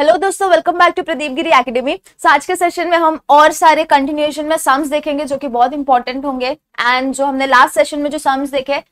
Hello दोस्तों, welcome back to Pradeep Giri academy. आज के सेशन में हम और सारे कंटिन्यूएशन में सम्स देखेंगे जो कि बहुत इंपॉर्टेंट होंगे। एंड जो हमने लास्ट सेशन में जो सम्स देखे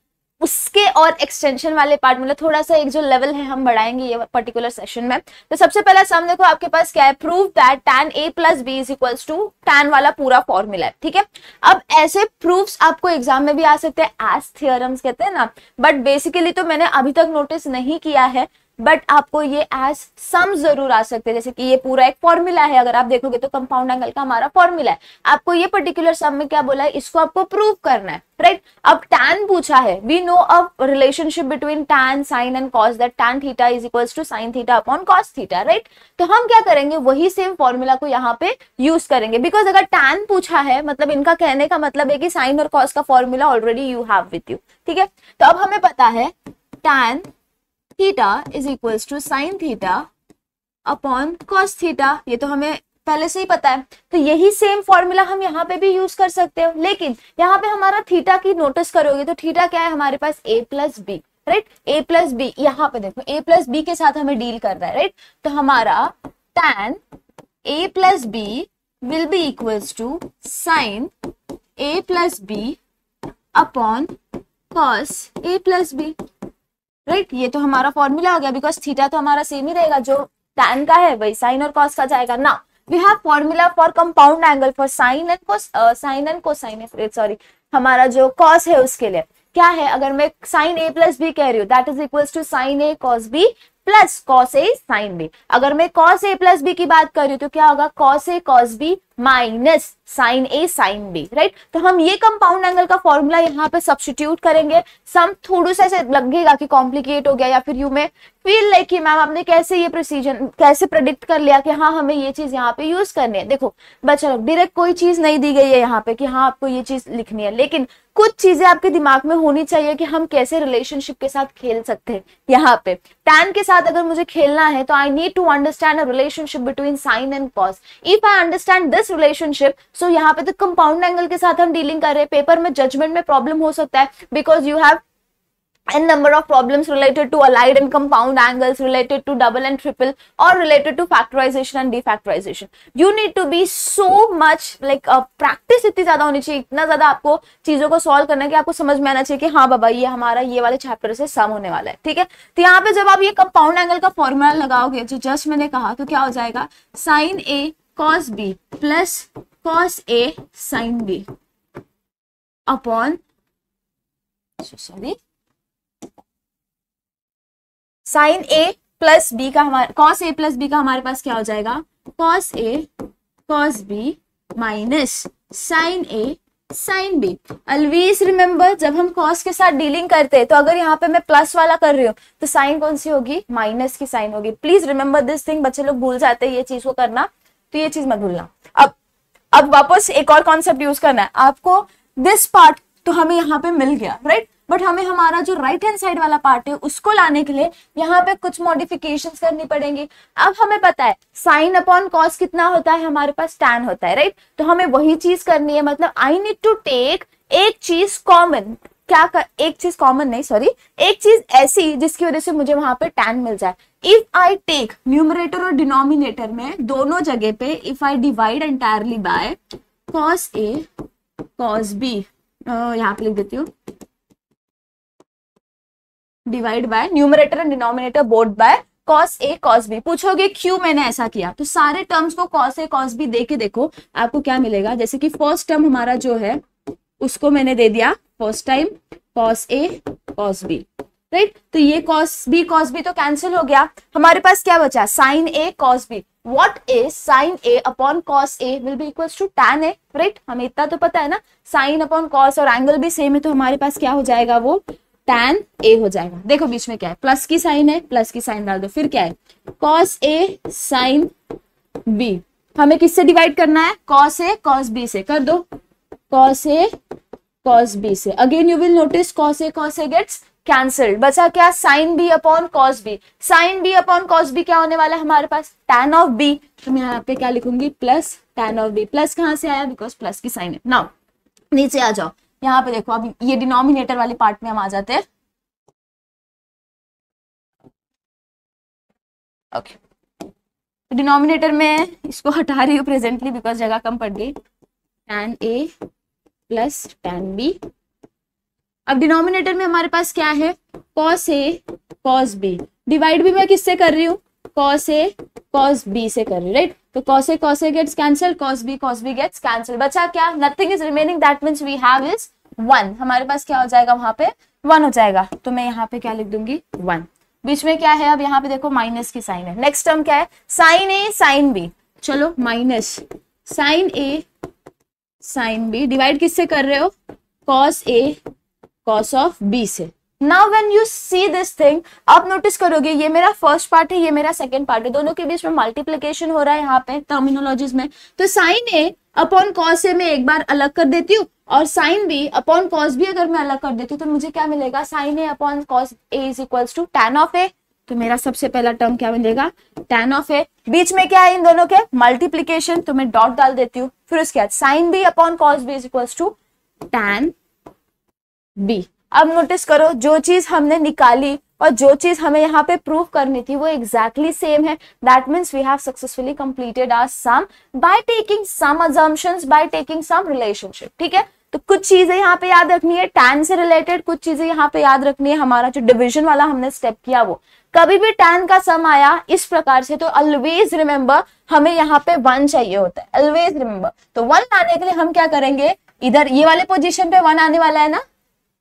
उसके और एक्सटेंशन वाले पार्ट मतलब थोड़ा सा एक जो लेवल है हम बढ़ाएंगे ये पर्टिकुलर सेशन में। तो सबसे पहला सम देखो, आपके पास क्या है, prove that tan a plus B is equals to tan वाला पूरा फॉर्मूला है। ठीक है, अब ऐसे प्रूफ्स आपको एग्जाम में भी आ सकते हैं, एज थियरम्स कहते हैं ना, बट बेसिकली तो मैंने अभी तक नोटिस नहीं किया है, बट आपको ये एज सम जरूर आ सकते हैं। जैसे कि ये पूरा एक फॉर्मूला है, अगर आप देखोगे तो कंपाउंड एंगल का हमारा फॉर्मूला है। आपको ये पर्टिकुलर सम में क्या बोला है, इसको आपको प्रूव करना है, राइट। अब tan पूछा है, we know a relationship between tan sin and cos that tan theta is equals to sin theta upon cos theta, right. तो हम क्या करेंगे, वही सेम फॉर्मूला को यहाँ पे यूज करेंगे, बिकॉज अगर tan पूछा है मतलब इनका कहने का मतलब है कि sin और cos का formula already you have with you. ठीक है, तो अब हमें पता है tan theta is equals to sine theta upon cos theta, ये तो हमें पहले से ही पता है। तो यही सेम फॉर्मूला हम यहाँ पे भी यूज कर सकते हो, लेकिन यहाँ पे हमारा थीटा की नोटिस करोगे तो थीटा क्या है हमारे पास, a plus B, right. a plus B, यहाँ पे देखो a प्लस बी के साथ हमें डील करना है, राइट। तो हमारा tan a plus B will be equals to sine a plus B upon cos a plus B, right. ये तो हमारा फॉर्मूला हो गया, बिकॉज थीटा तो हमारा सेम ही रहेगा, जो tan का है वही साइन और कॉस का जाएगा ना। We have formula for compound angle for sine and cosine, sorry हमारा जो कॉस है उसके लिए क्या है, अगर मैं साइन a प्लस बी कह रही हूँ that is equals to sine a cos B plus cos a sine b। अगर मैं कॉस a प्लस बी की बात कर रही हूँ तो क्या होगा, cos a cos b minus sine a sine b, right. तो हम ये कंपाउंड एंगल का फॉर्मूला यहाँ पे सब्स्टिट्यूट करेंगे। सम थोड़ा सा ऐसे लगेगा कि कॉम्प्लिकेट हो गया, या फिर यू में फील लाइक कि मैम आपने कैसे ये प्रिसीजन कैसे प्रेडिक्ट कर लिया कि हाँ हमें ये चीज यहाँ पे यूज करनी है। देखो बच्चा लोग, डायरेक्ट कोई चीज नहीं दी गई है यहाँ पे कि हाँ आपको ये चीज लिखनी है, लेकिन कुछ चीजें आपके दिमाग में होनी चाहिए कि हम कैसे रिलेशनशिप के साथ खेल सकते हैं। यहाँ पे tan के साथ अगर मुझे खेलना है तो I need to understand a relationship between sine and cos. If I understand this relationship, so यहाँ पे तो कंपाउंड एंगल के साथ हम डीलिंग कर रहे हैं। पेपर में जजमेंट में प्रॉब्लम हो सकता है, because you have n number of problems related to allied and compound angles, related to double and triple, or related to factorization and defactorization. You need to be so much like practice इतनी ज्यादा होनी चाहिए, इतना ज्यादा आपको चीजों को solve करना है कि आपको समझ में आना चाहिए कि हाँ बाबा ये हमारा ये वाले चैप्टर से सम होने वाला है। ठीक है, तो यहाँ पे जब आप ये कंपाउंड एंगल का फॉर्मूला लगाओगे जो जस्ट मैंने कहा, तो क्या हो जाएगा, sine a cos b plus cos a sin b upon sorry sine a plus B का हमारे cos a प्लस बी का हमारे पास क्या हो जाएगा, cos a cos b minus sine a sine b। Always remember जब हम cos के साथ डीलिंग करते हैं तो अगर यहाँ पे मैं प्लस वाला कर रही हूँ तो साइन कौन सी होगी, माइनस की साइन होगी। प्लीज रिमेंबर दिस थिंग, बच्चे लोग भूल जाते हैं ये चीज को करना, तो ये चीज मत भूलना। अब वापस एक और कॉन्सेप्ट यूज करना है आपको। दिस पार्ट तो हमें यहाँ पे मिल गया, राइट, बट हमें हमारा जो राइट हैंड साइड वाला पार्ट है उसको लाने के लिए यहाँ पे कुछ मॉडिफिकेशंस करनी पड़ेंगी। अब हमें पता है साइन अपॉन कॉस कितना होता है, हमारे पास tan होता है, राइट। तो हमें वही चीज करनी है, मतलब आई नीड टू टेक एक चीज कॉमन, एक चीज कॉमन नहीं सॉरी, एक चीज ऐसी जिसकी वजह से मुझे वहां पे tan मिल जाए। इफ आई टेक न्यूमरेटर और डिनोमिनेटर में दोनों जगह पे if I divide entirely by cos a cos b, यहाँ पे लिख देती हूँ divide by numerator and denominator both by cos a cos b। पूछोगे क्यों मैंने ऐसा किया, तो सारे टर्म्स को cos a cos b दे के देखो आपको क्या मिलेगा। जैसे कि फर्स्ट टर्म हमारा जो है उसको मैंने दे दिया first time cos a cos b, right. तो ये cos b तो कैंसिल हो गया, हमारे पास क्या बचा, sin a cos b। What is sin a upon cos a will be equals to tan a, right. हमें इतना तो पता है ना, sin upon cos और एंगल भी सेम है, तो हमारे पास क्या हो जाएगा, वो tan a हो जाएगा। देखो बीच में क्या है, प्लस की साइन है, प्लस की साइन डाल दो, फिर क्या है cos a sin b। हमें किससे डिवाइड करना है, cos a cos b से, कर दो cos a cos b से। Again you will notice cos a gets cancelled, बचा क्या, sine b upon cos b। Sine b upon cos b क्या होने वाला है हमारे पास, tan ऑफ b। तो मैं यहाँ पे क्या लिखूंगी, plus tan of b। Plus कहाँ से आया, बिकॉज प्लस की साइन है। नाउ नीचे आ जाओ, यहाँ पे देखो, अब ये डिनोमिनेटर वाली पार्ट में हम आ जाते हैं। ओके डिनोमिनेटर में इसको हटा रही हूँ प्रेजेंटली बिकॉज जगह कम पड़ गई, tan A plus tan B। अब डिनोमिनेटर में हमारे पास क्या है, cos A cos B, divide भी मैं किससे कर रही हूँ, cos A cos B से कर रही हूँ, राइट। तो cos A gets cancel, cos B gets cancel, बचा क्या, nothing is remaining, that means we have is 1। हमारे पास क्या हो जाएगा, वहां पे 1 हो जाएगा, तो मैं यहाँ पे क्या लिख दूंगी 1। बीच में क्या है, अब यहाँ पे देखो माइनस की साइन है। नेक्स्ट टर्म क्या है, sin A sin B, चलो minus sin A sin B, divide किससे कर रहे हो, cos A cos of B से। Now when you see this thing, आप नोटिस करोगे ये मेरा फर्स्ट पार्ट है, ये मेरा सेकंड पार्ट है, दोनों के बीच में मल्टीप्लिकेशन हो रहा है यहाँ पे टर्मिनोलॉजीज में। तो sin A upon cos A में एक बार अलग कर देती हूँ, और sin B upon cos B अगर मैं अलग कर देती हूँ तो मुझे क्या मिलेगा, sin A upon cos A is equals to tan of A। तो मेरा सबसे पहला टर्म क्या मिलेगा, tan ऑफ A। बीच में क्या है इन दोनों के, मल्टीप्लीकेशन, तो मैं डॉट डाल देती हूँ। फिर उसके बाद sin B upon cos B is equals to tan B। अब नोटिस करो, जो चीज हमने निकाली और जो चीज हमें यहाँ पे प्रूव करनी थी वो एग्जैक्टली सेम है। That means we have successfully completed our sum by taking some assumptions, by taking some relationship. ठीक है, तो कुछ चीजें यहाँ पे याद रखनी है tan से रिलेटेड, कुछ चीजें यहाँ पे याद रखनी है, हमारा जो डिविजन वाला हमने स्टेप किया वो। कभी भी tan का सम आया इस प्रकार से तो ऑलवेज रिमेंबर हमें यहाँ पे 1 चाहिए होता है, ऑलवेज रिमेंबर। तो 1 लाने के लिए हम क्या करेंगे, इधर ये वाले पोजीशन पे 1 आने वाला है ना,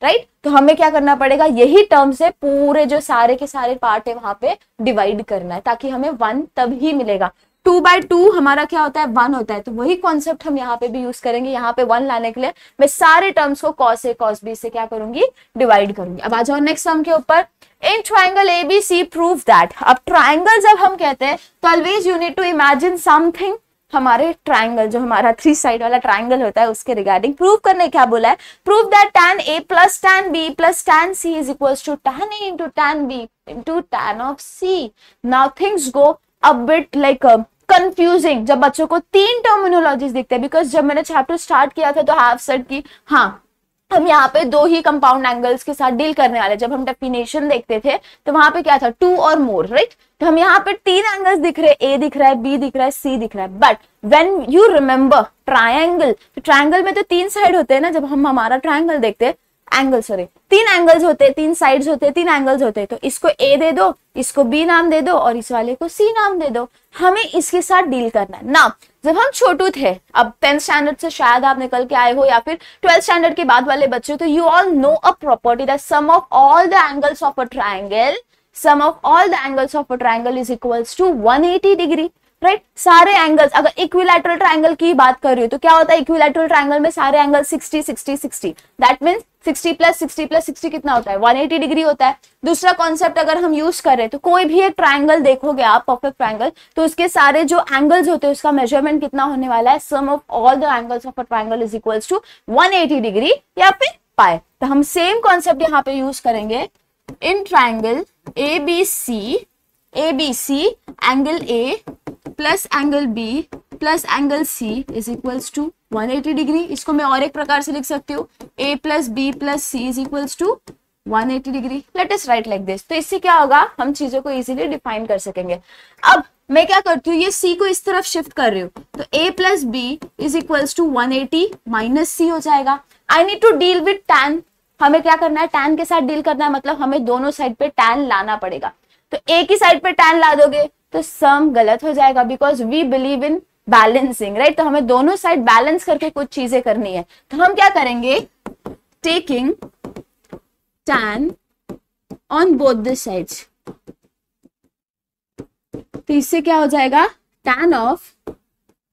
राइट। तो हमें क्या करना पड़ेगा, यही टर्म से पूरे जो सारे के सारे पार्ट है वहां पे डिवाइड करना है, ताकि हमें 1 तब ही मिलेगा। 2/2 हमारा क्या होता है, 1 होता है। तो वही कॉन्सेप्ट हम यहाँ पे भी यूज करेंगे। यहाँ पे 1 लाने के लिए मैं सारे टर्म्स को cos A cos B से क्या करूंगी, डिवाइड करूंगी। अब आ जाओ नेक्स्ट सम के ऊपर। In triangle ABC prove that. अब ट्राइंगल जब हम कहते हैं तो always you need to imagine something, हमारे ट्राइंगल जो हमारा 3 साइड वाला ट्राइंगल होता है उसके रिगार्डिंग प्रूव करने क्या बोला है, prove that tan A plus tan B plus tan C is equals to tan A into tan B into tan of C। Now things go a bit like confusing जब बच्चों को 3 terminologies दिखते हैं, because जब मैंने chapter start किया था तो हैव सेड कि हाँ हम यहाँ पे 2 ही कंपाउंड एंगल्स के साथ डील करने वाले। जब हम डेफिनेशन देखते थे तो वहां पे क्या था, 2 और मोर, राइट। तो हम यहाँ पे 3 एंगल्स दिख रहे हैं, A दिख रहा है, B दिख रहा है, C दिख रहा है। But when you remember triangle, तो ट्रायंगल में तो 3 साइड होते हैं ना, जब हम हमारा ट्रायंगल देखते हैं, एंगल सॉरी 3 एंगल्स होते हैं, 3 साइड्स होते हैं, 3 एंगल्स होते हैं। तो इसको A दे दो, इसको B नाम दे दो और इस वाले को C नाम दे दो। हमें इसके साथ डील करना है ना। जब हम छोटू थे, अब 10th स्टैंडर्ड से शायद आप निकल के आए हो या फिर 12th स्टैंडर्ड के बाद वाले बच्चे, तो you all know a property that sum of all the angles of a triangle, sum of all the angles of a triangle is equals to 180 degree, right. सारे एंगल्स, अगर इक्विलैटरल ट्रायंगल की बात कर रही हूँ तो क्या होता है, इक्विलैटरल ट्रायंगल में सारे angle 60 60 60, that means 60 plus 60 plus 60 कितना होता है, 180 डिग्री होता है। दूसरा कॉन्सेप्ट अगर हम यूज करें तो कोई भी एक ट्रायंगल देखोगे आप, परफेक्ट ट्रायंगल, तो उसके सारे जो एंगल्स होते हैं उसका मेजरमेंट कितना होने वाला है, sum of all the angles of a triangle is equals to 180 degree या फिर पाई। तो हम सेम कॉन्सेप्ट यहाँ पे यूज करेंगे। In triangle ABC angle A plus angle B plus angle C is equals to 180 degree. इसको मैं और एक प्रकार से लिख सकती हूँ, A plus B plus C is equals to 180 degree. Let us write like this. तो इससे क्या होगा, हम चीजों को इजीली डिफाइन कर सकेंगे। अब मैं क्या करती हूँ, ये C को इस तरफ शिफ्ट कर रही हूँ, तो A plus B is equals to 180 minus C हो जाएगा। I need to deal with tan। हमें क्या करना है, tan के साथ डील करना है, मतलब हमें दोनों साइड पे tan लाना पड़ेगा। तो एक ही साइड पे tan ला दोगे तो सम गलत हो जाएगा, because we believe in balancing, right. तो हमें दोनों साइड बैलेंस करके कुछ चीजें करनी है। तो हम क्या करेंगे, taking tan on both the sides. तो इससे क्या हो जाएगा, tan of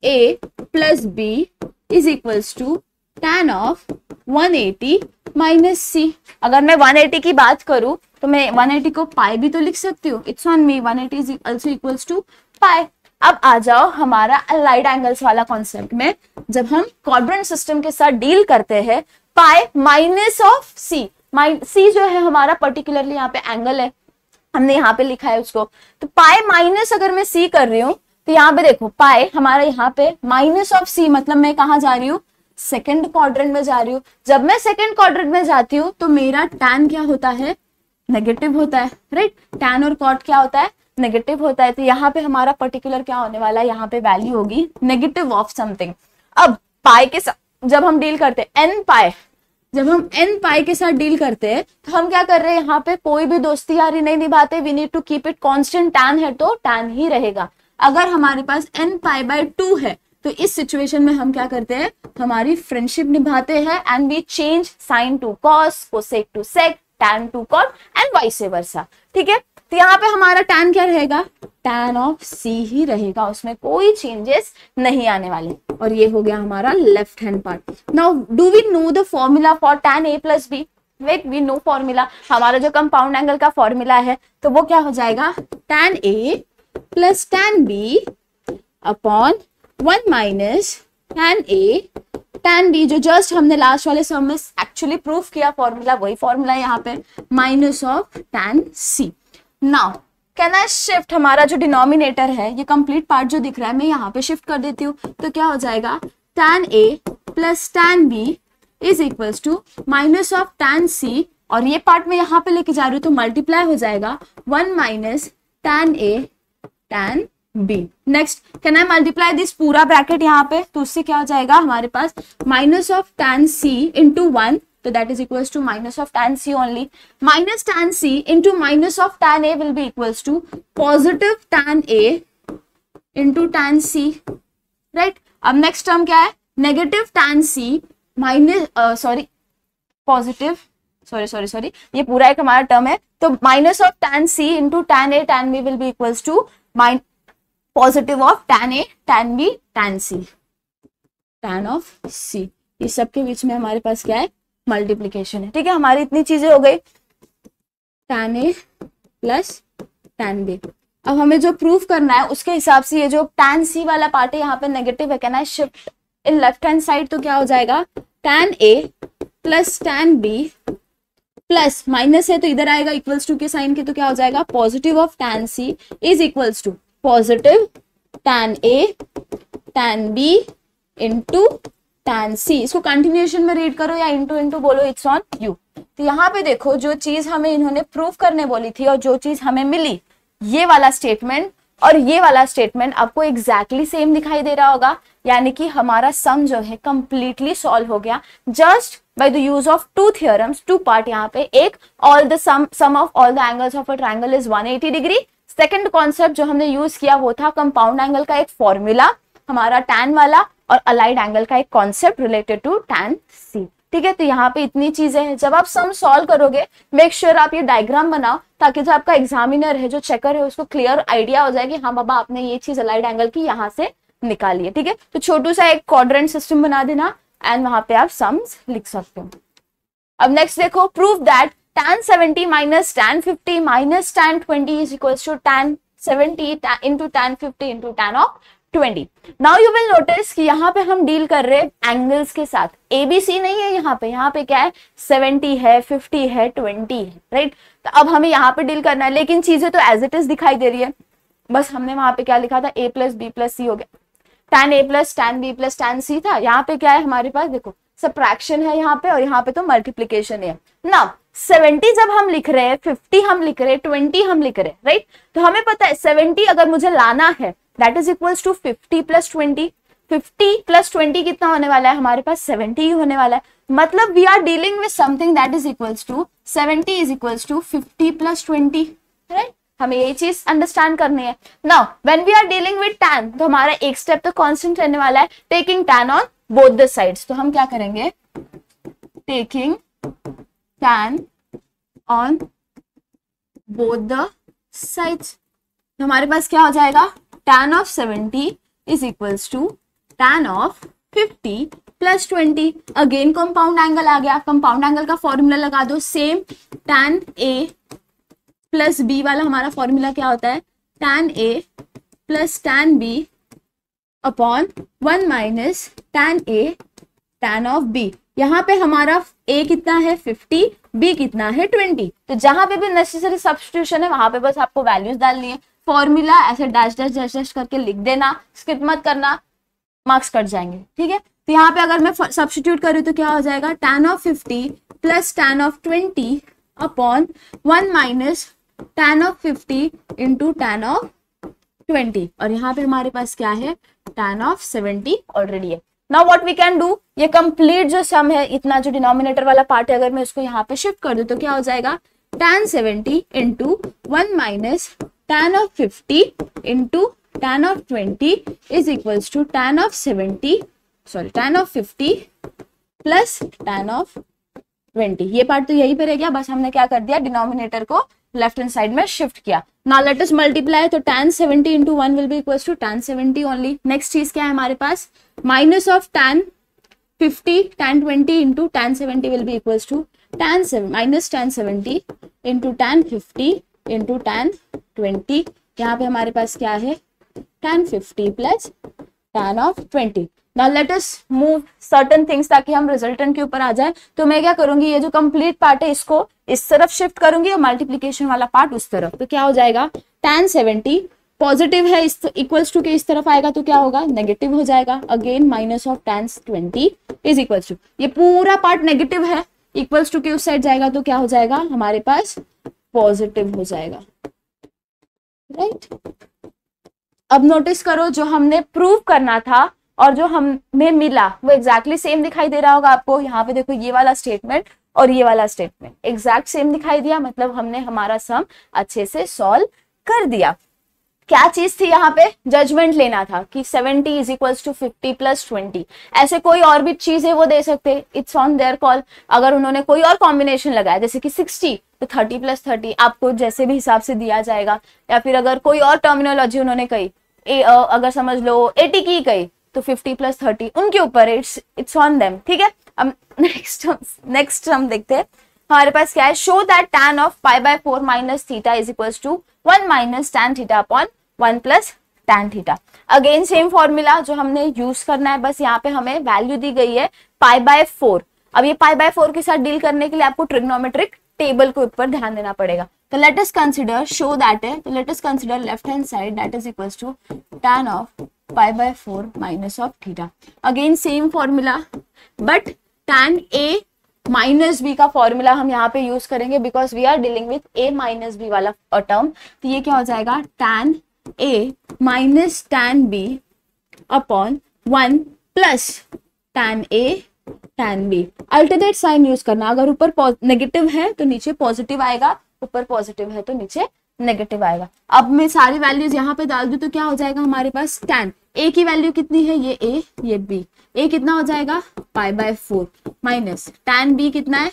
A plus B is equals to tan of 180 minus C। अगर मैं 180 की बात करूं तो मैं 180 को पाई भी तो लिख सकती हूँ, it's on me, 180 is also equals to pi. अब आ जाओ हमारा अलाइड एंगल्स वाला कॉन्सेप्ट में। जब हम क्वाड्रेंट सिस्टम के साथ डील करते हैं, pi minus of C, C जो है हमारा पर्टिकुलरली यहाँ पे एंगल है, हमने यहाँ पे लिखा है उसको। तो पाई माइनस अगर मैं C कर रही हूँ तो यहाँ पे देखो पाई हमारा यहाँ पे माइनस ऑफ C, मतलब मैं कहाँ जा रही हूँ, सेकेंड क्वाड्रेंट में जा रही हूँ। जब मैं सेकेंड क्वाड्रेंट में जाती हूँ तो मेरा tan क्या होता है, नेगेटिव होता है, राइट। tan और cot क्या होता है, नेगेटिव होता है, तो यहाँ पे हमारा पर्टिकुलर क्या होने वाला है, यहाँ पे वैल्यू होगी नेगेटिव ऑफ समथिंग। अब पाई के साथ जब हम डील करते हैं एन पाई, जब हम एन पाई के साथ डील करते हैं तो हम क्या कर रहे हैं, यहाँ पे कोई भी दोस्ती यारी नहीं निभाते, we need to keep it constant, tan है तो टैन ही रहेगा। अगर हमारे पास एन पाई बाय 2 है तो इस सिचुएशन में हम क्या करते हैं, हमारी फ्रेंडशिप निभाते हैं and we change sine to cos, cosec to sec, tan to cot and vice versa. ठीक है, तो यहाँ पे हमारा टैन क्या रहेगा, टैन ऑफ सी ही रहेगा, उसमें कोई चेंजेस नहीं आने वाले। और ये हो गया हमारा left hand part. Now do we know the formula for tan A plus B? Wait, we know formula, हमारा जो कंपाउंड एंगल का फॉर्मूला है तो वो क्या हो जाएगा, tan A plus tan B upon 1 minus tan A tan B, जो जस्ट हमने लास्ट वाले सम में एक्चुअली प्रूफ किया फॉर्मूला, वही फॉर्मूला यहाँ पे, minus of tan C. Now can I shift, हमारा जो डिनोमिनेटर है, ये कंप्लीट पार्ट जो दिख रहा है मैं यहाँ पे शिफ्ट कर देती हूँ, तो क्या हो जाएगा, tan A plus tan B is equals to minus of tan C, और ये पार्ट मैं यहाँ पे लेके जा रही हूँ तो मल्टीप्लाई हो जाएगा 1 minus tan A tan B. Next can I multiply this पूरा ब्रैकेट यहाँ पे, तो उससे क्या हो जाएगा हमारे पास minus of tan C into 1, तो that is equals to minus of tan c only. Minus tan c into minus of tan a will be equals to positive tan a into tan c, right? अब next term क्या है, negative tan c minus positive sorry ये पूरा एक हमारा term है, तो minus of tan c into tan a tan b will be equals to positive of tan a tan b tan c, tan of c। इस सब के बीच में हमारे पास क्या है, मल्टीप्लीकेशन है। ठीक है, हमारी इतनी चीजें हो गई, tan A plus tan B. अब हमें जो प्रूफ करना है उसके हिसाब से ये जो टैन सी वाला पार्ट है यहाँ पे नेगेटिव है, can I shift in left hand side, तो क्या हो जाएगा, tan A plus tan B plus minus है तो इधर आएगा इक्वल्स टू के साइन के, तो क्या हो जाएगा, positive of tan C is equals to positive tan A tan B into tan C. इसको कंटिन्यूएशन में रीड करो या इंटू इंटू बोलो, इट्स ऑन यू। तो यहाँ पे देखो जो चीज हमें इन्होंने प्रूफ करने बोली थी और जो चीज हमें मिली, ये वाला स्टेटमेंट और ये वाला स्टेटमेंट आपको एग्जैक्टली सेम दिखाई दे रहा होगा, यानी कि हमारा सम जो है कंप्लीटली सॉल्व हो गया just by the use of 2 theorems, 2 part यहाँ पे। एक, all the sum of all the angles of a triangle is 180 degree. Second concept जो हमने यूज किया वो था कंपाउंड एंगल का एक फॉर्मूला हमारा टैन वाला, और अलाइड एंगल का एक कॉन्सेप्ट रिलेटेड टू टैन सी। ठीक है, तो यहाँ पे इतनी चीजें हैं। जब आप सम सॉल्व करोगे मेक श्योर आप ये डायग्राम बनाओ, ताकि जो आपका एग्जामिनर है, जो चेकर है, उसको क्लियर आइडिया हो जाए कि हाँ बाबा आपने ये चीज अलाइड एंगल की यहाँ से निकाली है। ठीक है, तो छोटू सा एक क्वाड्रेंट सिस्टम बना देना एंड वहां पे आप सम्स लिख सकते हो। अब नेक्स्ट देखो, prove that tan 70 minus tan 50 minus tan 20 is equals to tan 70 into tan 50 into tan of 20। Now you will notice कि यहाँ पे हम डील कर रहे हैं एंगल्स के साथ, ABC नहीं है यहाँ पे क्या है, 70 है, 50 है, 20 है, राइट। तो अब हमें यहाँ पे डील करना है, लेकिन चीजें तो एज इट इज दिखाई दे रही है, बस हमने वहां पे क्या लिखा था, a प्लस बी प्लस सी हो गया, tan a plus tan b plus tan c था। यहाँ पे क्या है हमारे पास, देखो सबट्रैक्शन है यहाँ पे, और यहाँ पे तो मल्टीप्लीकेशन है ना। 70 जब हम लिख रहे हैं, 50 हम लिख रहे हैं, 20 हम लिख रहे हैं, राइट। तो हमें पता है 70 अगर मुझे लाना है that is equals to 50 plus 20। 50 plus 20 कितना होने वाला है हमारे पास, 70 ही होने वाला है। मतलब we are dealing with something that is equals to 70 is equals to 50 plus 20, right. हमें ये चीज अंडरस्टैंड करनी है। Now when we are dealing with tan, तो हमारा एक स्टेप तो कांस्टेंट रहने वाला है, taking tan on both the sides. तो हम क्या करेंगे, taking tan on both the sides, तो हमारे पास क्या हो जाएगा, tan of 70 is equals to tan of 50 plus 20। Again compound angle आ गया, कंपाउंड एंगल का फॉर्मूला लगा दो, same tan A plus B वाला हमारा फॉर्मूला क्या होता है, tan A plus tan B upon 1 minus tan A tan of B। यहाँ पे हमारा A कितना है 50, B कितना है 20। तो जहां पे भी नेसेसरी सब्स्टिट्यूशन है वहां पे बस आपको वैल्यूज डालनी है, फॉर्मूला ऐसे डैश डैश डैश डैश करके लिख देना, स्किप मत करना, मार्क्स कट जाएंगे। ठीक है, तो यहाँ पे अगर मैं सब्स्टिट्यूट करूँ तो क्या हो जाएगा, tan of 50 plus tan of 20 upon 1 minus tan of 50 into tan of 20, और यहाँ पे हमारे पास क्या है, tan ऑफ 70 ऑलरेडी है। Now what we can do, ये कंप्लीट जो सम है, इतना जो डिनोमिनेटर वाला पार्ट है, अगर मैं इसको यहाँ पे शिफ्ट कर दूं तो क्या हो जाएगा, tan 70 into 1 minus tan of 50 into tan of 20 is equals to tan of 50 plus tan of 20। ये पार्ट तो यही पे रह गया, बस हमने क्या कर दिया, डिनोमिनेटर को लेफ्ट हैंड साइड में शिफ्ट किया। नाउ लेट अस मल्टीप्लाई, तो tan 70 into 1 will be equals to tan 70 only. Next चीज क्या है हमारे पास, minus of tan 50 tan 20 into tan 70 will be equals to minus tan 70 into tan 50 into tan 20। यहाँ पे हमारे पास क्या है, tan 50 plus tan of 20। Now let us move certain things ताकि हम रिजल्टेंट के ऊपर आ जाए। तो मैं क्या करूंगी, ये जो कंप्लीट पार्ट है इसको इस तरफ शिफ्ट करूंगी और मल्टीप्लीकेशन वाला पार्ट उस तरफ। तो क्या हो जाएगा, tan 70 पॉजिटिव है, इस इक्वल्स टू के इस तरफ आएगा तो क्या होगा, नेगेटिव हो जाएगा। Again minus of tan 20 is equals to, ये पूरा पार्ट नेगेटिव है, इक्वल्स टू के उस साइड जाएगा तो क्या हो जाएगा, हमारे पास पॉजिटिव हो जाएगा, राइट। अब नोटिस करो, जो हमने प्रूव करना था और जो हमें मिला वो एग्जैक्टली सेम दिखाई दे रहा होगा आपको। यहाँ पे देखो, ये वाला स्टेटमेंट और ये वाला स्टेटमेंट एग्जैक्ट सेम दिखाई दिया, मतलब हमने हमारा सम अच्छे से सॉल्व कर दिया। क्या चीज थी यहाँ पे, जजमेंट लेना था कि 70 इज इक्वल्स टू 50 प्लस 20। ऐसे कोई और भी चीज है वो दे सकते, इट्स ऑन देयर कॉल। अगर उन्होंने कोई और कॉम्बिनेशन लगाया जैसे कि 60 तो 30 प्लस 30 आपको जैसे भी हिसाब से दिया जाएगा, या फिर अगर कोई और टर्मिनोलॉजी उन्होंने कही, अगर समझ लो 80 की कही तो 50 प्लस 30 उनके ऊपर, इट्स ऑन देम, ठीक है। अब नेक्स्ट हम देखते हैं हमारे पास क्या है, show that tan of π/4 minus theta is equals to 1 minus tan theta upon 1 plus tan theta. Again same formula जो हमने यूज करना है, बस यहाँ पे हमें वैल्यू दी गई है π/4। अब ये π/4 के साथ डील करने के लिए आपको ट्रिग्नोमेट्रिक टेबल के ऊपर ध्यान देना पड़ेगा। तो let us consider, show that है, तो let us consider left hand side that is equals to tan of π/4 minus of theta. Again same formula, but tan a minus B का फॉर्मूला हम यहाँ पे यूज करेंगे because we are dealing with a minus B वाला term. तो ये क्या हो जाएगा, tan a minus tan b upon 1 plus tan a tan b। Alternate sign use करना, अगर ऊपर नेगेटिव है तो नीचे पॉजिटिव आएगा, ऊपर पॉजिटिव है तो नीचे नेगेटिव आएगा। अब मैं सारी वैल्यूज यहाँ पे डाल दूं तो क्या हो जाएगा हमारे पास, tan a की वैल्यू कितनी है, ये a ये b, a कितना हो जाएगा π/4 माइनस tan b कितना है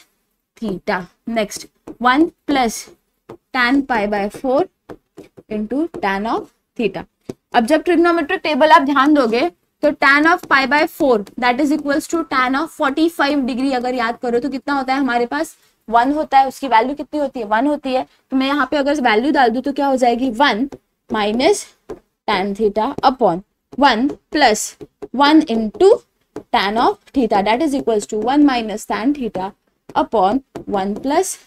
theta, next 1 plus tan π/4 into tan of theta. अब जब ट्रिग्नोमेट्रिक टेबल आप ध्यान दोगे तो tan of π/4 that is equals to tan of 45 degree, अगर याद करो तो कितना होता है हमारे पास 1 होता है, उसकी वैल्यू कितनी होती है 1 होती है। तो मैं यहाँ पे अगर वैल्यू डाल दूं तो क्या हो जाएगी 1 minus tan theta upon 1 plus 1 into tan of theta that is equals to 1 minus tan theta upon 1 plus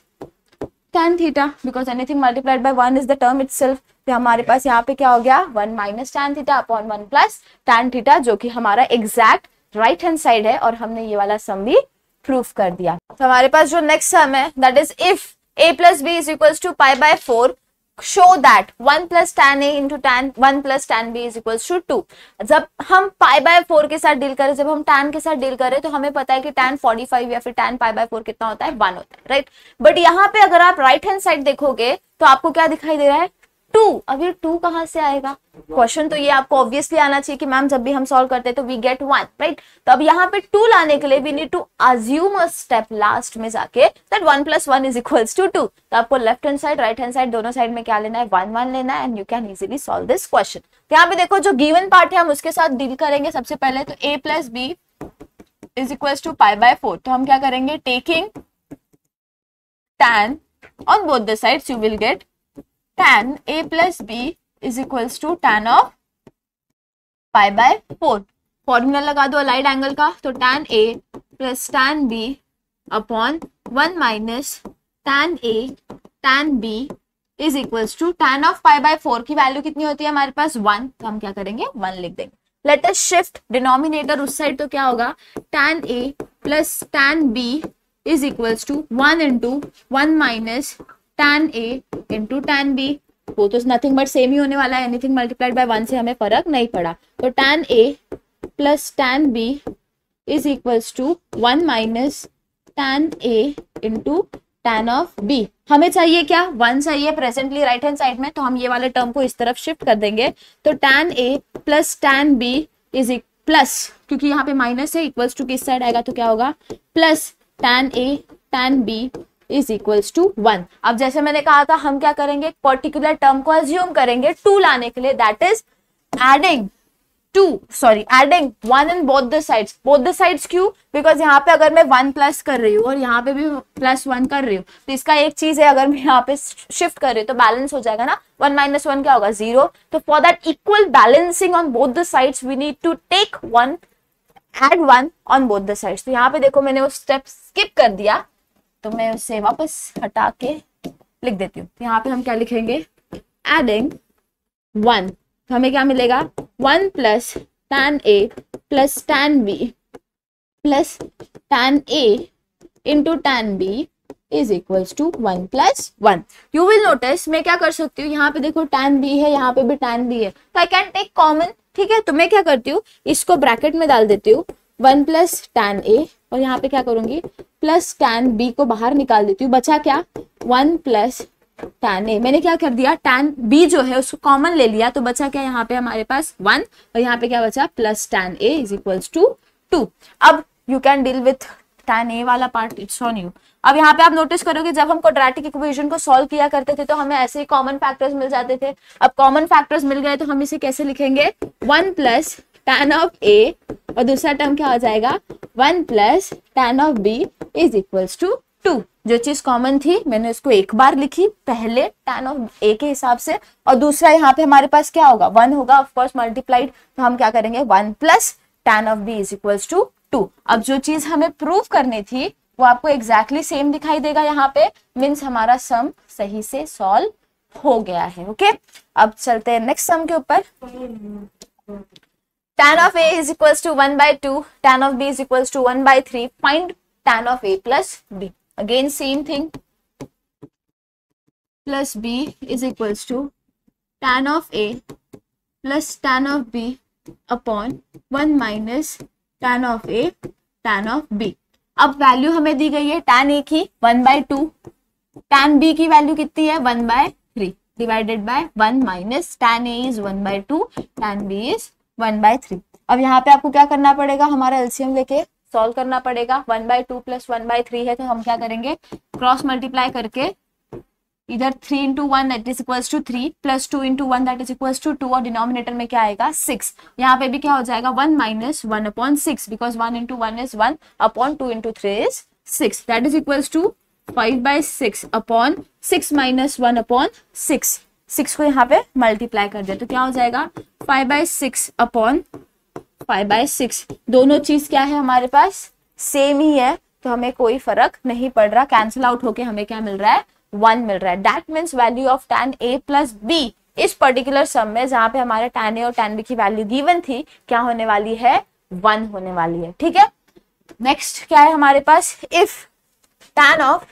tan theta, because anything multiplied by 1 is the term itself. तो हमारे पास यहाँ पे क्या हो गया 1 minus tan theta upon 1 plus tan theta, जो कि हमारा एग्जैक्ट राइट हैंड साइड है, और हमने ये वाला सम भी प्रूफ कर दिया। तो हमारे पास जो नेक्स्ट सम है that is if a plus b is equals to π/4 show that 1 plus tan a into tan 1 plus tan b is equals to 2। जब हम π/4 के साथ डील करें, जब हम tan के साथ डील करें तो हमें पता है कि tan 45 या फिर tan π/4 कितना होता है 1 होता है, राइट। बट यहाँ पे अगर आप राइट हैंड साइड देखोगे तो आपको क्या दिखाई दे रहा है 2। अब ये 2 कहां से आएगा, क्वेश्चन तो ये आपको ऑब्वियसली आना चाहिए कि मैम जब भी हम सॉल्व करते हैं तो वी गेट 1, राइट। तो अब यहाँ पे 2 लाने के लिए we need to assume a step last में जाके that 1 plus 1 is equals to 2। तो आपको left hand side right hand side दोनों साइड में क्या लेना है 1 1 लेना है, and you can easily solve this question. यहाँ पे देखो जो गिवन पार्ट है हम उसके साथ डील करेंगे सबसे पहले। तो a plus B is equals to π/4, तो हम क्या करेंगे taking tan on both the sides you will get tan a plus b is equals to tan of π/4। Formula लगा दो अलाइड एंगल का, तो tan a plus tan b upon 1 minus tan a tan b is equals to tan of π/4 की value कितनी होती है हमारे पास 1, तो हम क्या करेंगे 1 लिख देंगे। लेट अस शिफ्ट डिनोमिनेटर उस साइड, तो क्या होगा tan a plus tan b is equals to 1 into 1 minus tan A into tan B, वो तो नथिंग बट सेम ही होने वाला है, एनीथिंग मल्टीप्लाइड बाय 1 से हमें फर्क नहीं पड़ा। तो tan A plus tan B is equals to 1 minus tan A into tan of B। हमें चाहिए क्या, 1 चाहिए प्रेजेंटली राइट हैंड साइड में, तो हम ये वाले टर्म को इस तरफ शिफ्ट कर देंगे। तो tan A plus tan B is plus, क्योंकि यहाँ पे माइनस है, इक्वल्स टू किस साइड आएगा तो क्या होगा, plus tan A tan B is equals to 1। अब जैसे मैंने कहा था हम क्या करेंगे, पर्टिकुलर टर्म को अज्यूम करेंगे 2 लाने के लिए, that is adding 1 in both the sides. Both the sides क्यों, बिकॉज यहाँ पे अगर मैं 1 प्लस कर रही हूँ और यहाँ पे भी प्लस 1 कर रही हूँ, तो इसका एक चीज है, अगर मैं यहाँ पे शिफ्ट कर रही हूँ तो बैलेंस हो जाएगा ना, 1 माइनस 1 क्या होगा 0। तो for that equal balancing on both the sides we need to take 1, add 1 on both the sides. तो यहाँ पे देखो मैंने वो स्टेप स्किप कर दिया, तो मैं उससे वापस हटा के लिख देती हूँ। यहाँ पे हम क्या लिखेंगे, एडिंग 1, तो हमें क्या मिलेगा, 1 plus tan A plus tan B plus tan A into tan B is equals to 1 plus 1। You will notice मैं क्या कर सकती हूँ, यहाँ पे देखो tan B है, यहाँ पे भी tan B है, तो आई कैन टेक कॉमन। ठीक है, तो मैं क्या करती हूँ, इसको ब्रैकेट में डाल देती हूँ, 1 प्लस tan A, और यहाँ पे क्या करूंगी, प्लस tan B को बाहर निकाल देती हूँ, बचा क्या, 1 प्लस tan A। मैंने क्या कर दिया, tan B जो है उसको कॉमन ले लिया, तो बचा क्या यहाँ पे हमारे पास 1, और यहाँ पे क्या बचा, plus tan A is equals to 2। अब you can deal with tan A वाला पार्ट, इट्स ऑन यू। अब यहाँ पे आप नोटिस करोगे जब हम क्वाड्रेटिक इक्वेशन को सॉल्व किया करते थे तो हमें ऐसे ही कॉमन फैक्टर्स मिल जाते थे। अब कॉमन फैक्टर्स मिल गए तो हम इसे कैसे लिखेंगे, 1 प्लस tan ऑफ A, और दूसरा टर्म क्या हो जाएगा, 1 plus tan of B is equals to 2। जो चीज कॉमन थी मैंने उसको एक बार लिखी पहले tan ऑफ A के हिसाब से, और दूसरा यहाँ पे हमारे पास क्या होगा, 1 होगा ऑफकोर्स मल्टीप्लाइड, तो हम क्या करेंगे, 1 plus tan of B is equals to 2। अब जो चीज हमें प्रूव करनी थी वो आपको एग्जैक्टली सेम दिखाई देगा यहाँ पे, मीन्स हमारा सम सही से सॉल्व हो गया है। ओके, अब चलते हैं नेक्स्ट सम के ऊपर। tan of A is equals to 1 by 2, tan of B is equals to 1 by 3, find tan of A plus B। Again same thing, plus B is equals to tan of A plus tan of B upon 1 minus tan of A tan of B। अब value हमें दी गई है tan A की 1 by 2, tan B की value कितनी है 1 by 3 divided by 1 minus tan A is 1 by 2, tan B is 1 by 3। अब यहाँ पे आपको क्या करना पड़ेगा, हमारा एलसीएम लेके सॉल्व करना पड़ेगा। 1 by 2 प्लस 1 by 3 है, तो हम क्या करेंगे, क्रॉस मल्टीप्लाई करके इधर 3 into 1 that is equals to 3 plus 2 into 1 that is equals to 2, और डिनोमिनेटर में क्या आएगा 6। यहाँ पे भी क्या हो जाएगा 1 minus 1 upon 6, because 1 into 1 is 1 upon 2 into 3 is 6, that is equals to 5 by 6 upon 6 minus 1 upon 6। 6 को यहाँ पे मल्टीप्लाई कर दिया तो क्या हो जाएगा 5 by 6 अपॉन 5 by 6। दोनों चीज क्या है हमारे पास सेम ही है, तो हमें कोई फर्क नहीं पड़ रहा, कैंसिल आउट होके हमें क्या मिल रहा है 1 मिल रहा है। That means value of tan A plus B इस पर्टिकुलर सम में, जहां पे हमारे tan A और tan B की वैल्यू गिवन थी, क्या होने वाली है 1 होने वाली है। ठीक है, नेक्स्ट क्या है हमारे पास, if tan of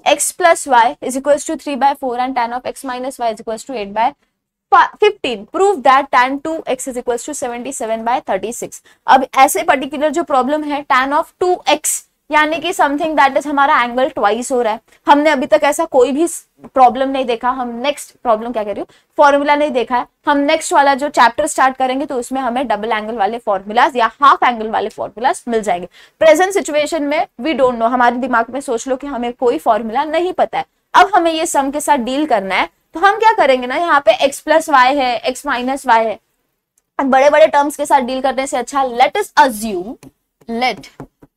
x plus y is equals to 3 by 4 and tan of x minus y is equals to 8 by 15, prove that tan 2x is equals to 77 by 36। अब ऐसे पर्टिकुलर जो प्रॉब्लम है tan of 2x यानी कि something that is हमारा angle twice हो रहा है, हमने अभी तक ऐसा कोई भी प्रॉब्लम नहीं देखा। हम नेक्स्ट प्रॉब्लम क्या कह रही हूँ, फॉर्मूला नहीं देखा है। हम नेक्स्ट वाला जो चैप्टर स्टार्ट करेंगे तो उसमें हमें डबल एंगल वाले फॉर्मूलाज या हाफ एंगल वाले फॉर्मूलाज मिल जाएंगे। प्रेजेंट सिचुएशन में वी डोंट नो, हमारे दिमाग में सोच लो कि हमें कोई फॉर्मूला नहीं पता है। अब हमें ये सम के साथ डील करना है, तो हम क्या करेंगे ना, यहाँ पे x प्लस वाई है, x माइनस वाई है, बड़े बड़े टर्म्स के साथ डील करने से अच्छा let us assume let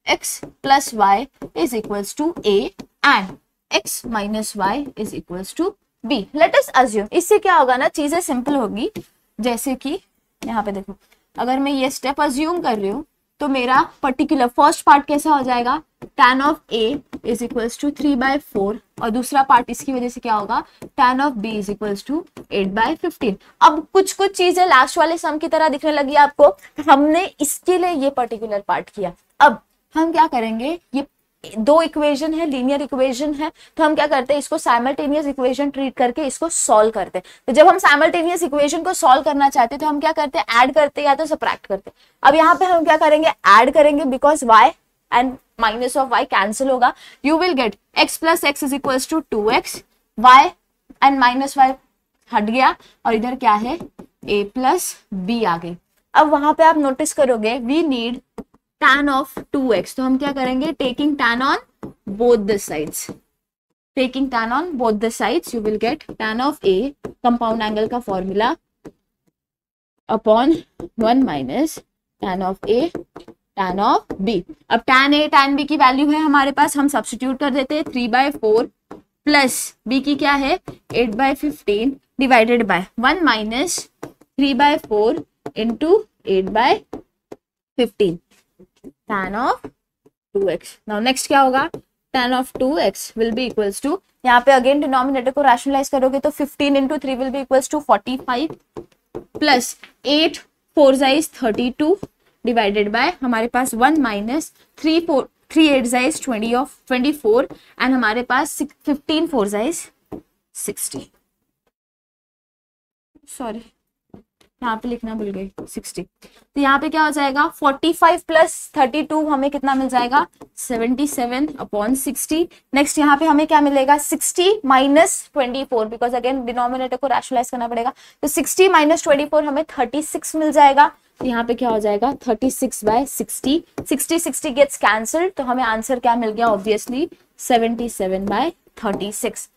x plus y is equals to a and x minus y is equals to b। let us assume, इससे क्या होगा ना, चीजें सिंपल होगी। जैसे कि यहाँ पे देखो, अगर मैं ये स्टेप अज्यूम कर रही हूँ तो मेरा पर्टिकुलर फर्स्ट पार्ट कैसा हो जाएगा, tan of a is equals to 3 by 4, और दूसरा पार्ट इसकी वजह से क्या होगा, tan of b is equals to 8 by 15। अब कुछ कुछ चीजें लास्ट वाले सम की तरह दिखने लगी आपको, हमने इसके लिए ये पर्टिकुलर पार्ट किया। अब हम क्या करेंगे, ये दो इक्वेशन है, लीनियर इक्वेशन है, तो हम क्या करते हैं, इसको साइमल्टेनियस इक्वेशन ट्रीट करके इसको सॉल्व करते हैं। तो जब हम साइमल्टेनियस इक्वेशन को सॉल्व करना चाहते हैं तो हम क्या करते हैं, ऐड करते हैं या तो सबट्रैक्ट करते हैं। अब यहाँ पे हम क्या करेंगे, ऐड करेंगे, because y and minus of y cancel होगा, you will get x plus X is equal to 2x, y and minus y हट गया और इधर क्या है, a प्लस b आ गई। अब वहां पे आप नोटिस करोगे we need tan of 2x, तो हम क्या करेंगे, taking tan on both the sides, taking tan on both the sides you will get tan of a, compound angle का formula, upon 1 minus tan of a tan of b। अब tan a tan b की value है हमारे पास, हम substitute कर देते हैं, 3/4 plus b की क्या है, 8/15 divided by 1 minus 3/4 into 8/15 tan of 2x। Now next क्या होगा, tan of 2x will be equals to, यहाँ पे अगेन डिनोमिनेटर को रैशनलाइज करोगे तो 15 into 3 will be equals to 45 plus 8 4 जाइज 32 डिवाइडेड बाय हमारे पास 1 माइनस 3 8 जाइज 24 एंड हमारे पास 15 4 जाइज 60, सॉरी यहाँ पे लिखना भूल गई 60। तो यहाँ पे क्या हो जाएगा, 45 प्लस 32 हमें कितना मिल जाएगा, 77 अपॉन 60। नेक्स्ट यहाँ पे हमें क्या मिलेगा, 60 माइनस 24, बिकॉज अगेन डिनोमिनेटर को रैशनलाइज करना पड़ेगा, तो 60 माइनस 24 हमें 36 मिल जाएगा। तो यहाँ पे क्या हो जाएगा, 36/60, 60 गेट्स कैंसल्ड, तो हमें आंसर क्या मिल गया, ऑब्वियसली 77/36।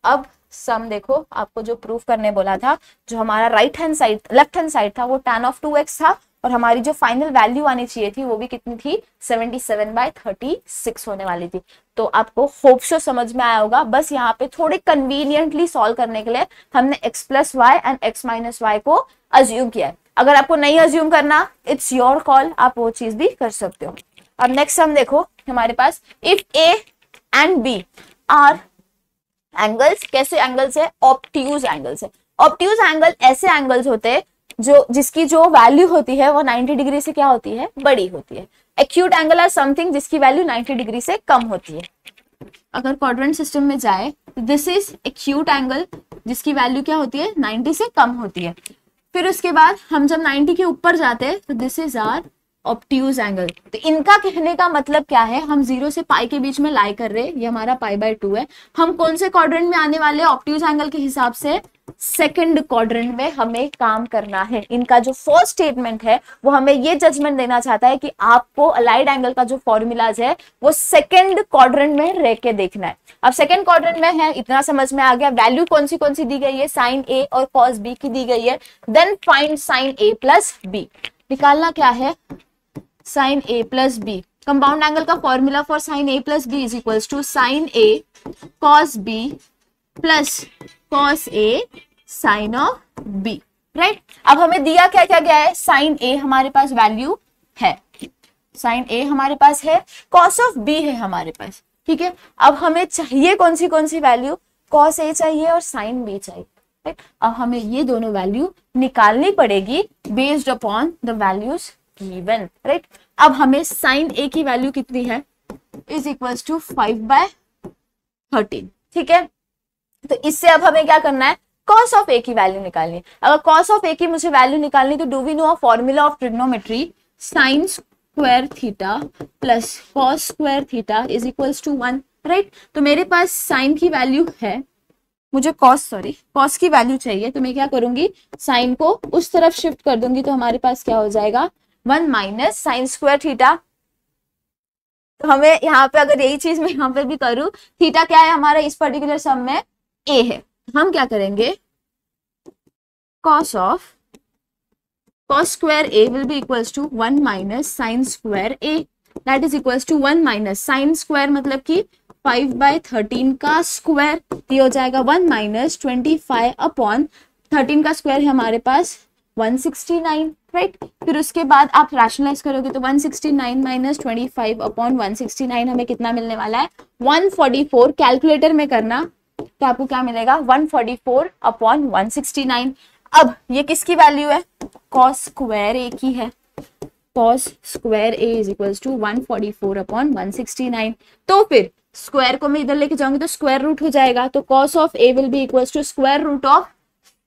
अब सम देखो, आपको जो प्रूफ करने बोला था, जो हमारा लेफ्ट हैंड साइड था वो tan ऑफ 2x था, और हमारी जो फाइनल वैल्यू आनी चाहिए थी वो भी कितनी थी, 77/36 होने वाली थी। तो आपको होप सो समझ में आया होगा। बस यहाँ पे थोड़े कन्वीनियंटली सॉल्व करने के लिए हमने x plus y and x minus y को अज्यूम किया है। अगर आपको नहीं अज्यूम करना, इट्स योर कॉल, आप वो चीज भी कर सकते हो। अब नेक्स्ट हम देखो हमारे पास, if a and b are angles, कैसे एंगल्स है, ऑब्ट्यूज एंगल्स है। ऑब्ट्यूज एंगल ऐसे एंगल्स होते हैं जिसकी जो वैल्यू होती है वो 90 डिग्री से क्या होती है, बड़ी होती है। एक्यूट एंगल आर समथिंग जिसकी वैल्यू 90 डिग्री से कम होती है। अगर क्वाड्रेंट सिस्टम में जाए तो दिस इज एक्यूट एंगल जिसकी वैल्यू क्या होती है, 90 से कम होती है। फिर उसके बाद हम जब 90 के ऊपर जाते हैं तो this is our obtuse angle. तो इनका कहने का मतलब क्या है, हम 0 से पाई के बीच में लाई कर रहे हैं, ये हमारा π/2 है। हम कौन से क्वाड्रेंट में आने वाले ऑब्ट्यूज एंगल के हिसाब से, सेकंड क्वाड्रेंट में हमें काम करना है। इनका जो फर्स्ट स्टेटमेंट है वो हमें ये जजमेंट देना चाहता है कि आपको अलाइड एंगल का जो फॉर्मूलाज है वो सेकंड क्वाड्रेंट में रह के देखना है। अब सेकंड क्वाड्रेंट में है, इतना समझ में आ गया। वैल्यू कौन सी दी गई है, साइन ए और कॉस बी की दी गई है। Then find sine A plus B, निकालना क्या है, sine A plus B. Compound angle का formula for sine A plus B is equals to sine A cos B plus cos A sine of B, right. अब हमें दिया क्या क्या गया है, साइन ए हमारे पास वैल्यू है, साइन ए हमारे पास है, कॉस ऑफ बी है हमारे पास, ठीक है। अब हमें चाहिए कौन सी वैल्यू, कॉस ए चाहिए और साइन बी चाहिए, राइट। अब हमें ये दोनों वैल्यू निकालनी पड़ेगी based upon the values given, right. अब हमें साइन ए की वैल्यू कितनी है, इज इक्वल्स टू 5/13, ठीक है। तो इससे अब हमें क्या करना है, कॉस ऑफ ए की वैल्यू निकालनी है। अगर कॉस ऑफ ए की मुझे वैल्यू निकालनी तो do we know a formula of trigonometry, sine square theta plus cos square theta is equals to 1, right. तो मेरे पास साइन की वैल्यू है, मुझे कॉस की वैल्यू चाहिए, तो मैं क्या करूंगी, साइन को उस तरफ शिफ्ट कर दूंगी, तो हमारे पास क्या हो जाएगा, 1 माइनस साइन स्क्वायर थीटा। तो हमें यहाँ पे अगर यही चीज मैं यहाँ पे भी करूँ, थीटा क्या है हमारा इस पर्टिकुलर सम में, ए है। हम क्या करेंगे, cos square a will be equals to 1 minus sin square a, that is equals to 1 minus sin square मतलब कि 5/13 का स्क्वायर, ये हो जाएगा 1 minus 25 अपॉन 13 का स्क्वायर है हमारे पास 169, राइट। फिर उसके बाद आप रैशनलाइज करोगे तो 169 माइनस 25 अपॉन 169 हमें कितना मिलने वाला है, 144। कैलकुलेटर में करना तो आपको क्या मिलेगा, 144 अपॉन 169। अब ये किसकी वैल्यू है, कॉस स्क्वायर ए की है, cos square A is equals to 144 upon 169। तो फिर स्क्वायर को मैं इधर लेके जाऊंगी तो स्क्वायर रूट हो जाएगा, तो cos of A will be equals to square root of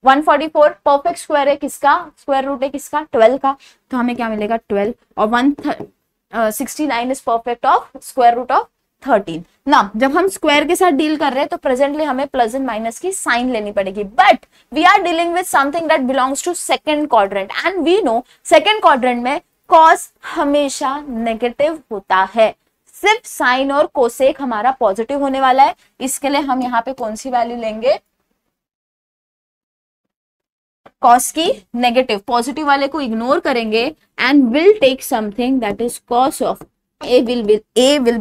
144। Perfect square है किसका, स्क्वायर रूट है किसका, 12 का, तो हमें क्या मिलेगा 12, और 169 is perfect of square root of 13 ना। जब हम स्क्वायर के साथ डील कर रहे हैं तो प्रेजेंटली हमें प्लस एंड माइनस की साइन लेनी पड़ेगी, but we are dealing with something that belongs to second quadrant and we know second quadrant में कॉस हमेशा नेगेटिव होता है, सिर्फ साइन और कोसेक हमारा पॉजिटिव होने वाला है। इसके लिए हम यहाँ पे कौन सी वैल्यू लेंगे, कॉस की नेगेटिव, पॉजिटिव वाले को इग्नोर करेंगे and will take something that is cos of a will be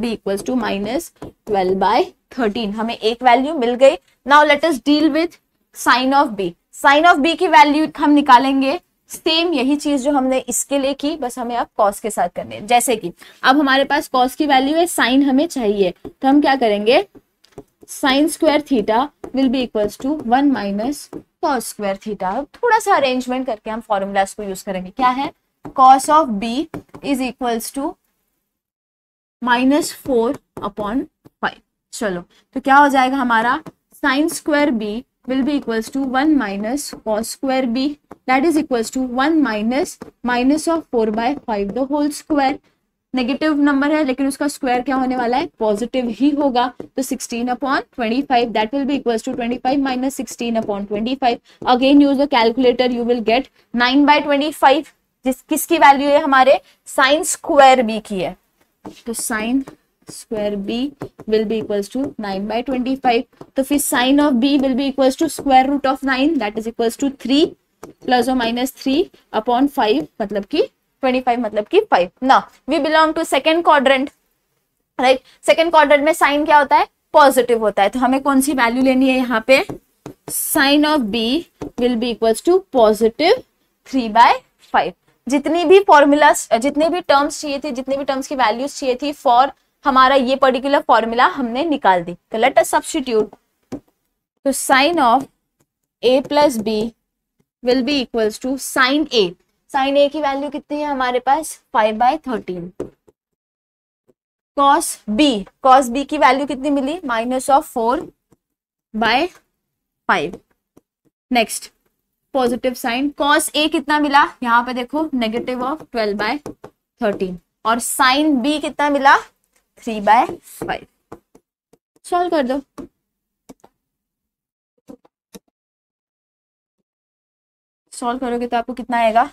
equals to -12/13। हमें एक वैल्यू मिल गई। Now let us deal with sine of b। Sine of b की वैल्यू हम निकालेंगे, सेम यही चीज जो हमने इसके लिए की, बस हमें अब कॉस के साथ करनी है। जैसे कि अब हमारे पास कॉस की वैल्यू है, साइन हमें चाहिए, तो हम क्या करेंगे, sine square theta will be equals to 1 minus cos square theta. थोड़ा सा अरेंजमेंट करके हम फॉर्मूलाज को यूज करेंगे। क्या है, cos of b is equals to -4 upon 5। चलो तो क्या हो जाएगा हमारा, sine square b will be equals to 1 minus cos square b, that is equals to 1 minus of 4/5 the whole square। Negative number है लेकिन उसका स्क्वायर क्या होने वाला है, पॉजिटिव ही होगा, तो 16 upon 25 that will be equals to 25 minus 16 upon 25। Again use the calculator, you will get 9/25, किसकी वैल्यू है, हमारे साइन स्क्वायर b की है, तो sine square b will be equals to 9/25। तो फिर sine of b will be equals to square root of 9 that is equals to 3 plus और minus 3 upon 5 मतलब कि 25 मतलब कि 5 ना। We belong to second quadrant, right. Second quadrant में sine क्या होता है, पॉजिटिव होता है, तो हमें कौन सी वैल्यू लेनी है यहाँ पे, sine of b will be equals to positive 3/5। जितनी भी फॉर्मूला, जितने भी टर्म्स चाहिए थे, जितने भी टर्म्स की वैल्यूज चाहिए थी फॉर हमारा ये पर्टिकुलर फॉर्मूला हमने निकाल दी। तो लेट अस सब्स्टिट्यूट, तो sine of a plus b will be equals to sine a। Sine a की वैल्यू कितनी है हमारे पास, 5/13। कॉस b की वैल्यू कितनी मिली, -4/5। Next positive sine, cos a कितना मिला, यहाँ पे देखो -12/13, और साइन b कितना मिला, 3/5। सॉल्व कर दो, सॉल्व करोगे तो आपको कितना आएगा,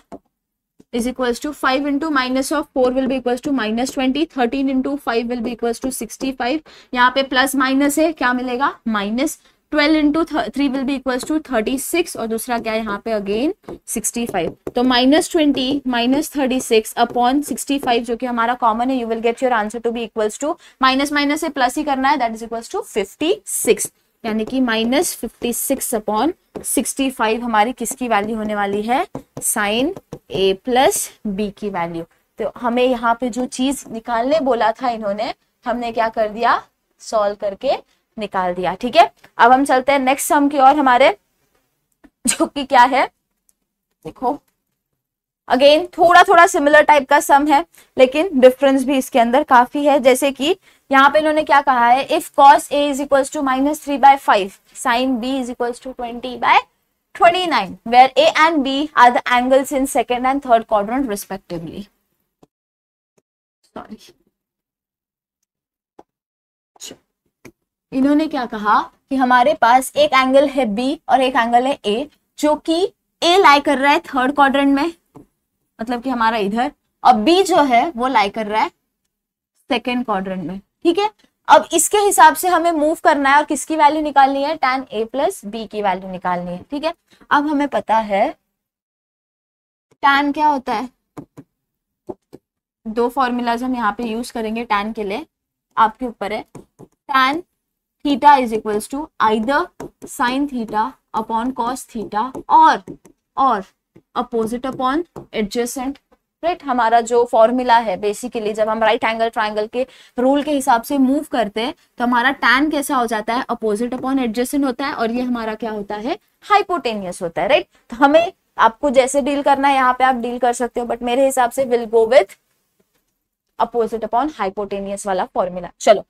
is equals to 5 into minus of 4 will be equals to -20, 13 into 5 will be equals to 65। यहाँ पे प्लस माइनस है, क्या मिलेगा, -12 into 3 will be equals to 36, और दूसरा क्या है यहाँ पे अगेन 65। तो -20 माइनस 36 अपॉन 65 जो कि हमारा कॉमन है, you will get your answer to be equals to, minus minus से प्लस ही करना है, दैट इज इक्वल्स टू 56, यानी कि -56 अपॉन 65 हमारी किसकी वैल्यू होने वाली है, साइन a प्लस b की वैल्यू। तो हमें यहाँ पे जो चीज निकालने बोला था इन्होंने, हमने क्या कर दिया, सॉल्व करके निकाल दिया। ठीक है, अब हम चलते हैं नेक्स्ट सम की ओर हमारे, जो कि क्या है, देखो अगेन थोड़ा थोड़ा सिमिलर टाइप का सम है लेकिन डिफरेंस भी इसके अंदर काफी है। जैसे कि यहाँ पे इन्होंने क्या कहा है, if cos a is equals to -3/5 sine b is equals to 20/29 where a and b are the angles in second and third quadrant respectively. Sorry, इन्होंने क्या कहा कि हमारे पास एक एंगल है b और एक एंगल है a, जो कि a लाई कर रहा है थर्ड क्वाड्रेंट में, मतलब कि हमारा इधर, और b जो है वो लाई कर रहा है सेकेंड क्वाड्रेंट में। ठीक है, अब इसके हिसाब से हमें मूव करना है और किसकी वैल्यू निकालनी है, tan a प्लस b की वैल्यू निकालनी है। ठीक है, अब हमें पता है tan क्या होता है, दो फॉर्मूलाज हम यहाँ पे यूज करेंगे tan के लिए, आपके ऊपर है। tan theta is equals to either sine theta upon cos theta और अपोजिट अपॉन एडजेसेंट, राइट। हमारा जो फॉर्मूला है बेसिकली, जब हम राइट एंगल ट्राइंगल के रूल के हिसाब से मूव करते हैं तो हमारा tan कैसा हो जाता है, अपोजिट अपॉन एडजेसेंट होता है, और ये हमारा क्या होता है, हाइपोटेनियस होता है, राइट। तो हमें आपको जैसे डील करना है यहाँ पे आप डील कर सकते हो, बट मेरे हिसाब से will go with opposite upon hypotenuse वाला फॉर्मूला। चलो,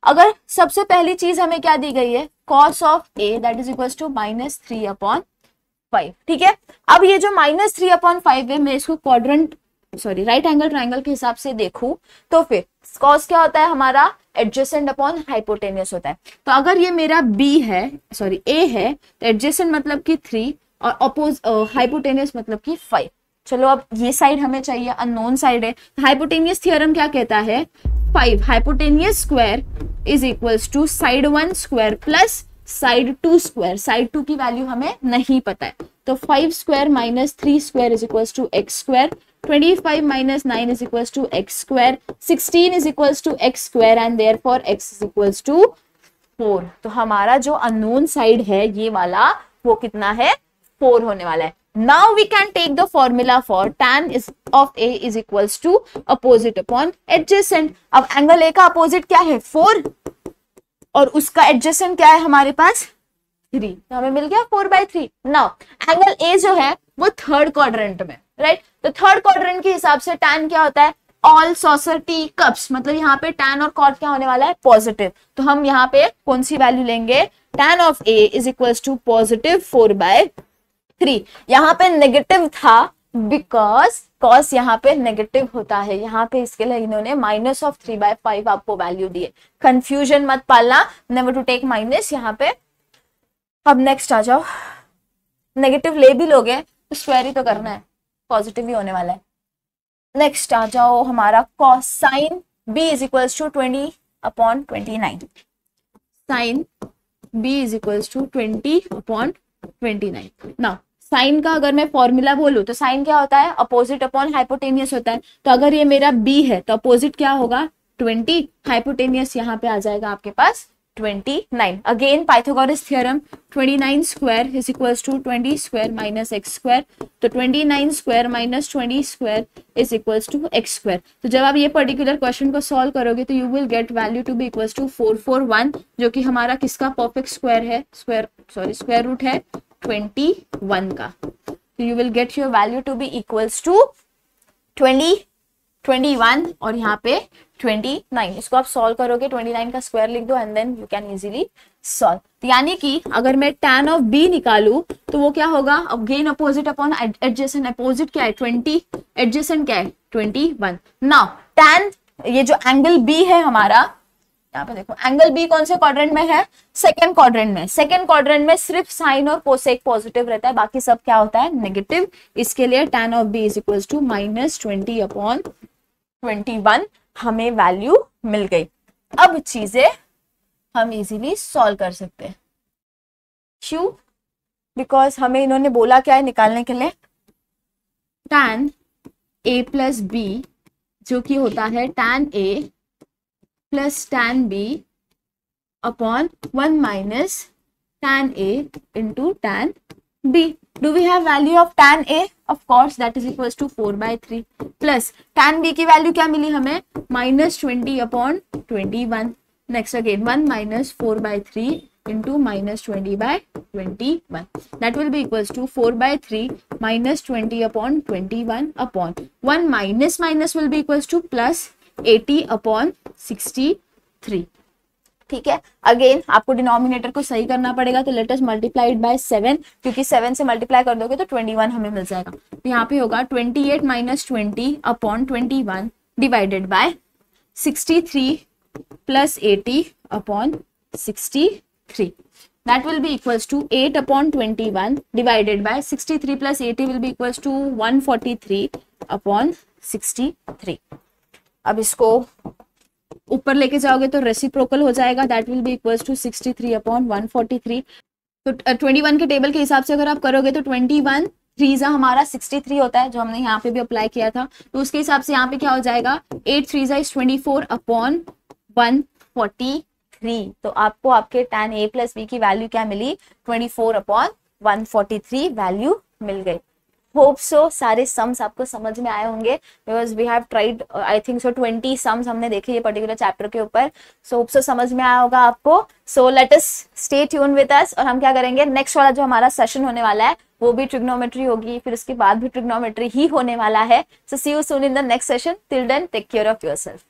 अगर सबसे पहली चीज हमें क्या दी गई है, cos of A that is equal to -3/5, ठीक है। अब ये जो -3/5 है, मैं इसको क्वाड्रेंट राइट एंगल ट्रायंगल के हिसाब से देखूं तो फिर कॉस क्या होता है हमारा, एडजेसेंट अपॉन हाइपोटेनियस होता है। तो अगर ये मेरा बी है, ए है, तो एडजेसेंट मतलब कि 3 और हाइपोटेनियस मतलब कि 5। चलो अब ये साइड हमें चाहिए, अननोन साइड है। हाइपोटेनियस थ्योरम क्या कहता है, 5 hypotenuse square is equals to side 1 square plus side 2 square. Side 2 की वैल्यू हमें नहीं पता है, तो 5 square minus 3 square is equals to x square, 25 minus 9 is equals to x square, 16 is equals to x square and therefore x is equals to 4। तो हमारा जो unknown side है ये वाला, वो कितना है, 4 होने वाला है। Now we can take the formula for tan of A is equals to opposite upon adjacent। अब एंगल A का अपोजिट क्या है, 4, और उसका एडजेसेंट क्या है हमारे पास 3, तो हमें मिल गया 4/3। नाउ एंगल A जो है वो थर्ड क्वाड्रेंट में, राइट। तो थर्ड क्वाड्रेंट के हिसाब से tan क्या होता है, ऑल सॉसर टी कप्स, मतलब यहाँ पे tan और कॉट क्या होने वाला है, पॉजिटिव। तो हम यहाँ पे कौन सी वैल्यू लेंगे, tan of A is equals to positive 4/3। यहाँ पे नेगेटिव था बिकॉज कॉस यहाँ पे नेगेटिव होता है, यहाँ पे इसके लिए इन्होंने -3/5 आपको वैल्यू दी है। कंफ्यूजन मत पालना, नेवर टू टेक माइनस यहाँ पे। अब नेक्स्ट आ जाओ, नेगेटिव ले भी लोगे तो स्क्वायर ही तो करना है, पॉजिटिव ही होने वाला है। नेक्स्ट आ जाओ हमारा cosine b is equals to 20/29। Sine b is equals to 20/29। Now sine का अगर मैं फॉर्मूला बोलूं तो साइन क्या होता है, अपोजिट अपॉन हाइपोटेनियस होता है। तो अगर ये मेरा b है तो अपोजिट क्या होगा 20, हाइपोटेनियस यहाँ पे आ जाएगा आपके पास 29। Again Pythagoras theorem, 29 square is equals to 20 square minus x square. तो 29 square minus 20 square is equals to x square. तो जब आप ये पर्टिकुलर क्वेश्चन को सॉल्व करोगे तो you will get value to be equals to 441, जो कि हमारा किसका परफेक्ट स्क्वायर है, स्क्वायर रूट है 21 का। तो you will get your value to be equals to 21 और यहाँ पे 29। इसको आप सॉल्व करोगे, 29 का स्क्वायर लिख दो and then you can easily solve. तो यानी कि अगर मैं tan ऑफ b निकालू तो वो क्या होगा, again opposite upon adjacent. Opposite क्या है 20, एडजेसेंट क्या है 21। नाउ tan, ये जो एंगल b है हमारा, यहाँ पे देखो एंगल बी कौन से क्वाड्रेंट में है, सेकंड क्वाड्रेंट में। सेकंड क्वाड्रेंट में सिर्फ साइन और कोसेक पॉजिटिव रहता है, बाकी सब क्या होता है नेगेटिव। इसके लिए tan of B is equals to -20/21 हमें वैल्यू मिल गई। अब चीजें हम इजीली सॉल्व कर सकते हैं, क्यों, बिकॉज हमें इन्होंने बोला क्या है निकालने के लिए, tan a प्लस बी जो कि होता है tan a plus tan b upon 1 minus tan a into tan b। Do we have value of tan a? Of course, that is equals to 4/3 plus tan b की value क्या मिली हमें, -20/21। Next again 1 minus 4/3 into -20/21, that will be equals to 4/3 minus 20/21 upon 1 minus will be equals to plus 80/63। ठीक है, again आपको denominator को सही करना पड़ेगा, तो let us multiply it by 7, क्योंकि 7 से मल्टीप्लाई कर दोगे तो 21 हमें मिल जाएगा। तो यहाँ पे होगा 28 minus 20/21 divided by 63 plus 80/63। That will be equals to 8/21 divided by 63 plus 80 will be equals to 143/63। अब इसको ऊपर लेके जाओगे तो रेसिप्रोकल हो जाएगा, that will be equals to 63/143। तो 21 के टेबल के हिसाब से अगर आप करोगे तो 21 3 हमारा 63 होता है, जो हमने यहाँ पे भी अप्लाई किया था। तो उसके हिसाब से यहाँ पे क्या हो जाएगा, 8 3 इज 24/143। तो आपको आपके tan a प्लस b की वैल्यू क्या मिली, 24/143 वैल्यू मिल गई। होप सो सारे सम्स आपको समझ में आए होंगे, because we have tried I think so 20 sums हमने देखे ये पर्टिकुलर चैप्टर के ऊपर। सो होप सो समझ में आया होगा आपको। So let us stay tune with us, और हम क्या करेंगे, नेक्स्ट वाला जो हमारा सेशन होने वाला है वो भी ट्रिग्नोमेट्री होगी, फिर उसके बाद भी ट्रिग्नोमेट्री ही होने वाला है। So see you soon in the next session. Till then take care of yourself.